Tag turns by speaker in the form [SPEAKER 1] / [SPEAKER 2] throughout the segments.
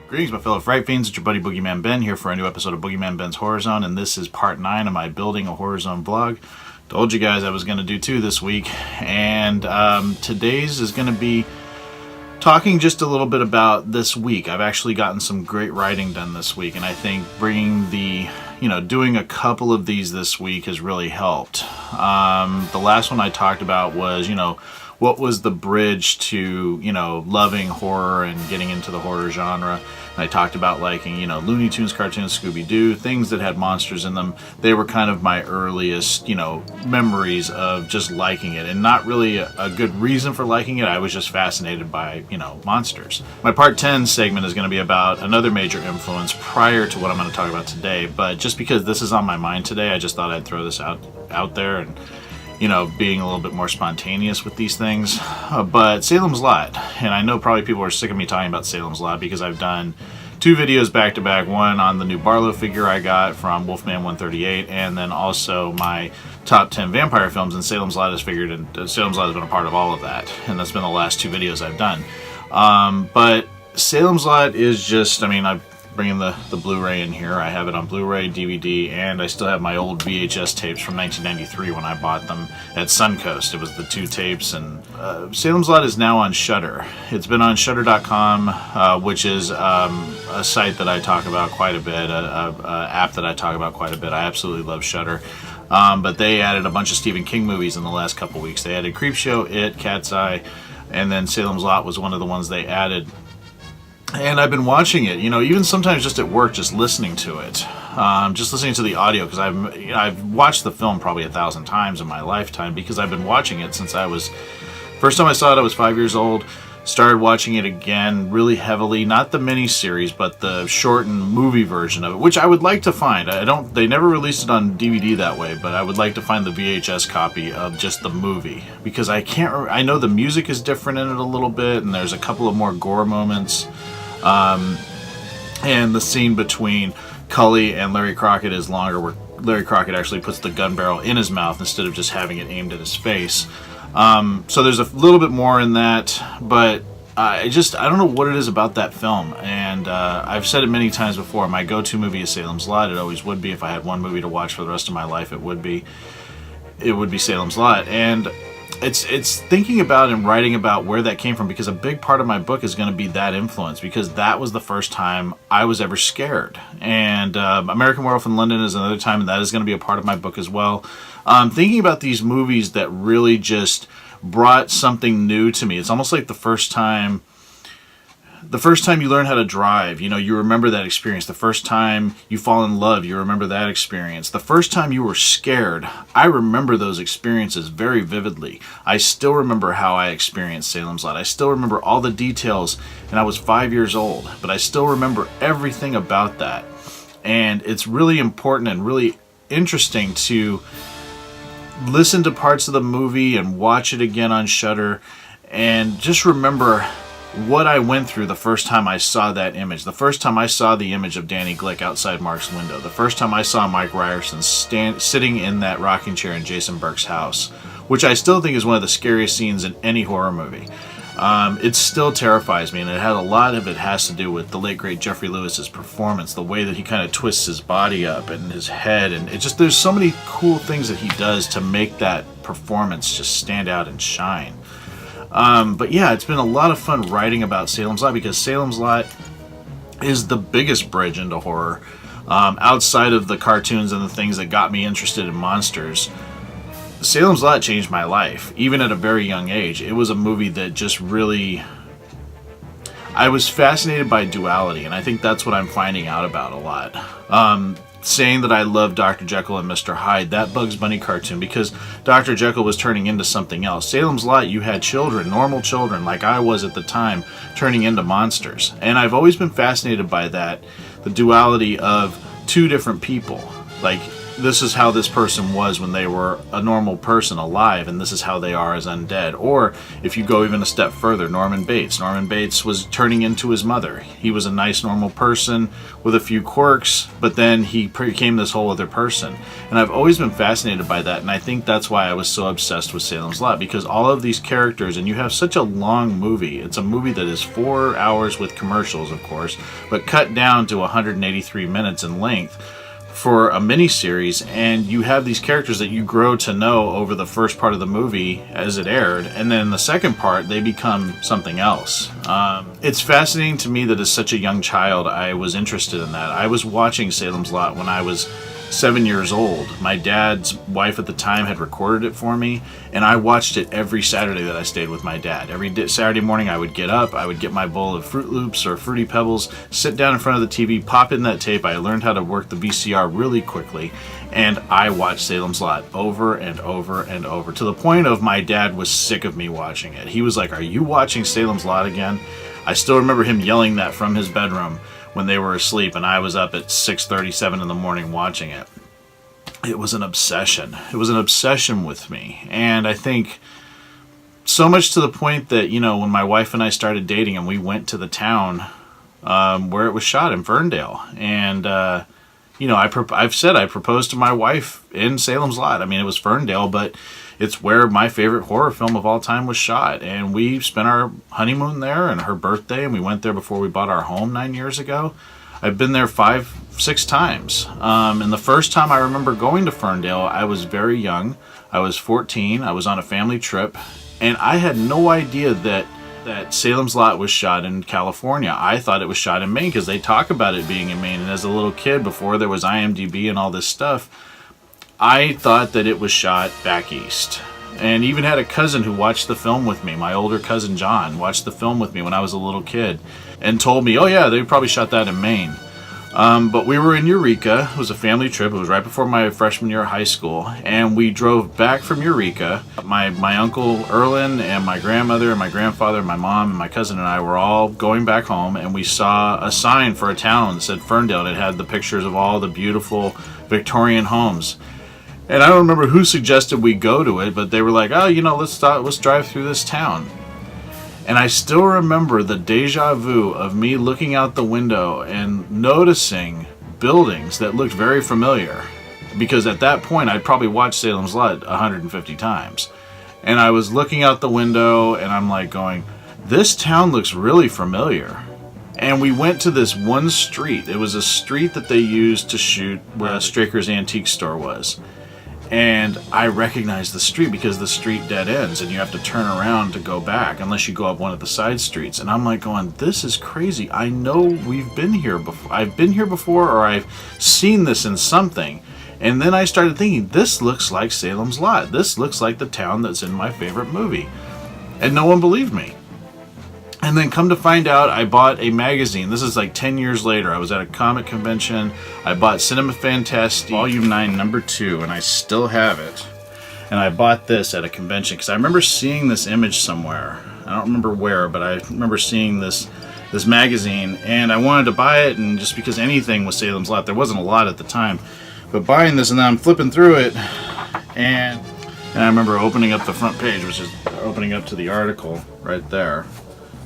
[SPEAKER 1] Greetings, my fellow Fright Fiends. It's your buddy BoogeyMan Ben here for a new episode of BoogeyMan Ben's Horror Zone, and this is part 9 of my Building a Horror Zone vlog. Told you guys I was going to do 2 this week, and today's is going to be talking just a little bit about this week. I've actually gotten some great writing done this week, and I think bringing doing a couple of these this week has really helped. The last one I talked about was, what was the bridge to, loving horror and getting into the horror genre. And I talked about liking, Looney Tunes cartoons, Scooby-Doo, things that had monsters in them. They were kind of my earliest, memories of just liking it, and not really a good reason for liking it. I was just fascinated by, monsters. My part 10 segment is going to be about another major influence prior to what I'm going to talk about today, but just because this is on my mind today, I just thought I'd throw this out there and being a little bit more spontaneous with these things. But Salem's Lot, and I know probably people are sick of me talking about Salem's Lot because I've done 2 videos back to back, one on the new Barlow figure I got from Wolfman 138, and then also my top 10 vampire films, and Salem's Lot has been a part of all of that, and that's been the last 2 videos I've done. But Salem's Lot is just, I'm bringing the Blu-ray in here. I have it on Blu-ray, DVD, and I still have my old VHS tapes from 1993 when I bought them at Suncoast. It was the 2 tapes, and Salem's Lot is now on Shudder. It's been on Shudder.com, which is a site that I talk about quite a bit, a app that I talk about quite a bit. I absolutely love Shudder. But they added a bunch of Stephen King movies in the last couple weeks. They added Creepshow, It, Cat's Eye, and then Salem's Lot was one of the ones they added. And I've been watching it, even sometimes just at work, just listening to it, just listening to the audio, because I've watched the film probably 1,000 times in my lifetime, because I've been watching it since first time I saw it, I was 5 years old. Started watching it again really heavily, not the mini-series, but the shortened movie version of it, which I would like to find. They never released it on DVD that way, but I would like to find the VHS copy of just the movie, because I know the music is different in it a little bit, and there's a couple of more gore moments. And the scene between Cully and Larry Crockett is longer, where Larry Crockett actually puts the gun barrel in his mouth instead of just having it aimed at his face. So there's a little bit more in that, but I don't know what it is about that film. And I've said it many times before, my go-to movie is Salem's Lot. It always would be. If I had one movie to watch for the rest of my life, it would be Salem's Lot. And it's thinking about and writing about where that came from, because a big part of my book is going to be that influence, because that was the first time I was ever scared. And American Werewolf in London is another time, and that is going to be a part of my book as well. Thinking about these movies that really just brought something new to me. It's almost like the first time you learn how to drive, you remember that experience. The first time you fall in love, you remember that experience. The first time you were scared, I remember those experiences very vividly. I still remember how I experienced Salem's Lot. I still remember all the details, and I was 5 years old, but I still remember everything about that. And it's really important and really interesting to listen to parts of the movie and watch it again on Shudder, and just remember what I went through the first time I saw that image. The first time I saw the image of Danny Glick outside Mark's window. The first time I saw Mike Ryerson sitting in that rocking chair in Jason Burke's house, which I still think is one of the scariest scenes in any horror movie. It still terrifies me, and a lot of it has to do with the late great Jeffrey Lewis's performance, the way that he kind of twists his body up and his head, and there's so many cool things that he does to make that performance just stand out and shine. But yeah, it's been a lot of fun writing about Salem's Lot, because Salem's Lot is the biggest bridge into horror. Outside of the cartoons and the things that got me interested in monsters, Salem's Lot changed my life, even at a very young age. It was a movie that just really... I was fascinated by duality, and I think that's what I'm finding out about a lot. Saying that I love Dr. Jekyll and Mr. Hyde, that Bugs Bunny cartoon, because Dr. Jekyll was turning into something else. Salem's Lot, you had children, normal children, like I was at the time, turning into monsters. And I've always been fascinated by that, the duality of 2 different people. Like, this is how this person was when they were a normal person alive, and this is how they are as undead. Or if you go even a step further, Norman Bates. Norman Bates was turning into his mother. He was a nice, normal person with a few quirks, but then he became this whole other person. And I've always been fascinated by that, and I think that's why I was so obsessed with Salem's Lot, because all of these characters, and you have such a long movie. It's a movie that is 4 hours with commercials, of course, but cut down to 183 minutes in length for a mini-series, and you have these characters that you grow to know over the first part of the movie as it aired, and then in the second part they become something else. It's fascinating to me that as such a young child I was interested in that. I was watching Salem's Lot when I was 7 years old. My dad's wife at the time had recorded it for me, and I watched it every Saturday that I stayed with my dad. Every Saturday morning I would get up, I would get my bowl of Fruit Loops or Fruity Pebbles, sit down in front of the TV, pop in that tape. I learned how to work the VCR really quickly, and I watched Salem's Lot over and over and over, to the point of my dad was sick of me watching it. He was like, "Are you watching Salem's Lot again?" I still remember him yelling that from his bedroom when they were asleep, and I was up at 6:37 in the morning watching it. It was an obsession. It was an obsession with me. And I think so much to the point that, you know, when my wife and I started dating and we went to the town where it was shot in Ferndale. And, you know, I've said I proposed to my wife in Salem's Lot. I mean, it was Ferndale, but it's where my favorite horror film of all time was shot. And we spent our honeymoon there and her birthday, and we went there before we bought our home 9 years ago. I've been there 5-6 times. And the first time I remember going to Ferndale, I was very young. I was 14. I was on a family trip. And I had no idea that Salem's Lot was shot in California. I thought it was shot in Maine because they talk about it being in Maine. And as a little kid, before there was IMDb and all this stuff, I thought that it was shot back east. And even had a cousin who watched the film with me. My older cousin John watched the film with me when I was a little kid and told me, "Oh yeah, they probably shot that in Maine." But we were in Eureka. It was a family trip. It was right before my freshman year of high school. And we drove back from Eureka. My uncle Erlen and my grandmother and my grandfather and my mom and my cousin and I were all going back home. And we saw a sign for a town that said Ferndale. And it had the pictures of all the beautiful Victorian homes. And I don't remember who suggested we go to it, but they were like, "Oh, you know, let's drive through this town." And I still remember the deja vu of me looking out the window and noticing buildings that looked very familiar. Because at that point, I'd probably watched Salem's Lot 150 times. And I was looking out the window, and I'm like going, "This town looks really familiar." And we went to this one street. It was a street that they used to shoot where Straker's Antique Store was. And I recognized the street because the street dead ends and you have to turn around to go back unless you go up one of the side streets. And I'm like going, "This is crazy. I know we've been here before. I've been here before, or I've seen this in something." And then I started thinking, this looks like Salem's Lot. This looks like the town that's in my favorite movie. And no one believed me. And then come to find out, I bought a magazine. This is like 10 years later. I was at a comic convention. I bought Cinema Fantastique, Volume 9, Number 2, and I still have it. And I bought this at a convention because I remember seeing this image somewhere. I don't remember where, but I remember seeing this magazine, and I wanted to buy it, and just because anything was Salem's Lot. There wasn't a lot at the time. But buying this, and then I'm flipping through it, and I remember opening up the front page, which is opening up to the article right there.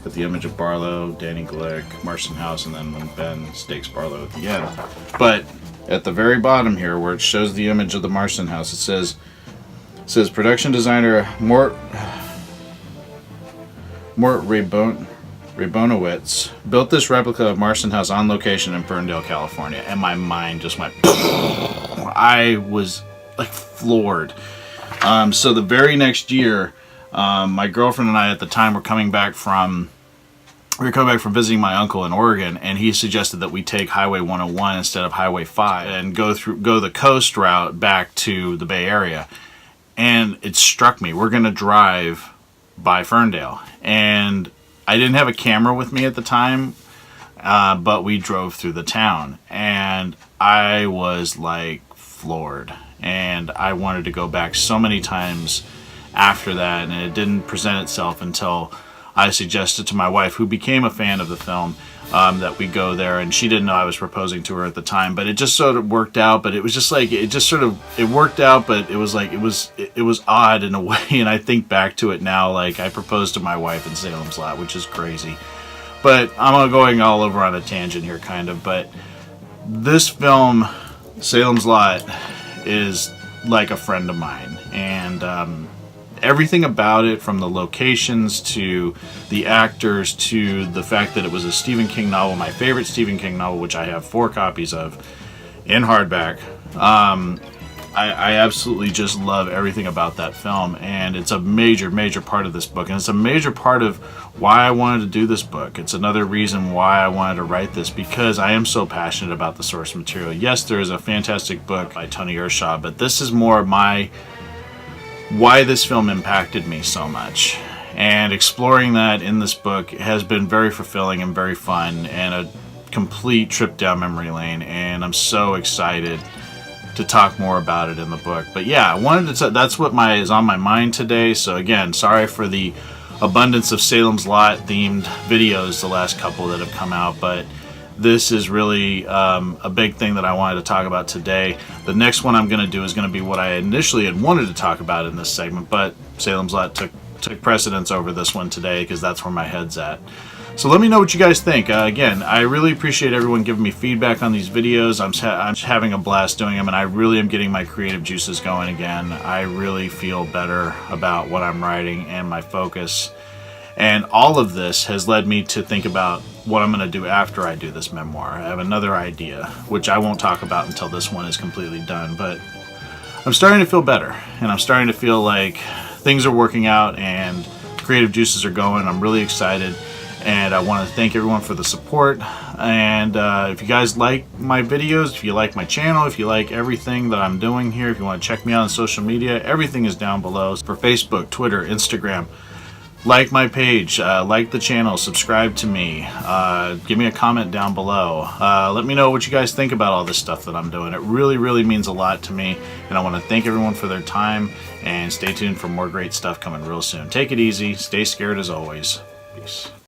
[SPEAKER 1] With the image of Barlow, Danny Glick, Marston House, and then when Ben stakes Barlow at the end. But at the very bottom here, where it shows the image of the Marston House, it says production designer Mort Rabonowitz built this replica of Marston House on location in Ferndale, California, and my mind just went. I was like floored. So the very next year. My girlfriend and I at the time were coming back from visiting my uncle in Oregon, and he suggested that we take Highway 101 instead of Highway 5 and go the coast route back to the Bay Area. And it struck me, we're going to drive by Ferndale. And I didn't have a camera with me at the time, but we drove through the town, and I was like floored. And I wanted to go back so many times after that, and it didn't present itself until I suggested to my wife, who became a fan of the film, that we go there, and she didn't know I was proposing to her at the time, but it just sort of worked out. But it was just like, it worked out, but it was like, it was odd in a way. And I think back to it now, like I proposed to my wife in Salem's Lot, which is crazy. But I'm going all over on a tangent here, kind of. But this film, Salem's Lot, is like a friend of mine, and everything about it, from the locations to the actors to the fact that it was a Stephen King novel, my favorite Stephen King novel, which I have 4 copies of in hardback. I absolutely just love everything about that film, and it's a major part of this book, and it's a major part of why I wanted to do this book. It's another reason why I wanted to write this, because I am so passionate about the source material. Yes, there is a fantastic book by Tony Ershaw, but this is more why this film impacted me so much. And exploring that in this book has been very fulfilling and very fun, and a complete trip down memory lane, and I'm so excited to talk more about it in the book. But yeah, I wanted to that's what is on my mind today. So again, sorry for the abundance of Salem's Lot themed videos the last couple that have come out, but this is really a big thing that I wanted to talk about today. The next one I'm going to do is going to be what I initially had wanted to talk about in this segment, but Salem's Lot took precedence over this one today, because that's where my head's at. So let me know what you guys think. Again, I really appreciate everyone giving me feedback on these videos. I'm having a blast doing them, and I really am getting my creative juices going again. I really feel better about what I'm writing and my focus. And all of this has led me to think about what I'm going to do after I do this memoir. I have another idea, which I won't talk about until this one is completely done. But I'm starting to feel better, and I'm starting to feel like things are working out and creative juices are going. I'm really excited, and I want to thank everyone for the support. And if you guys like my videos, if you like my channel, if you like everything that I'm doing here, if you want to check me out on social media, everything is down below for Facebook, Twitter, Instagram. Like my page, like the channel, subscribe to me, give me a comment down below. Let me know what you guys think about all this stuff that I'm doing. It really means a lot to me, and I want to thank everyone for their time, and stay tuned for more great stuff coming real soon. Take it easy, stay scared as always. Peace.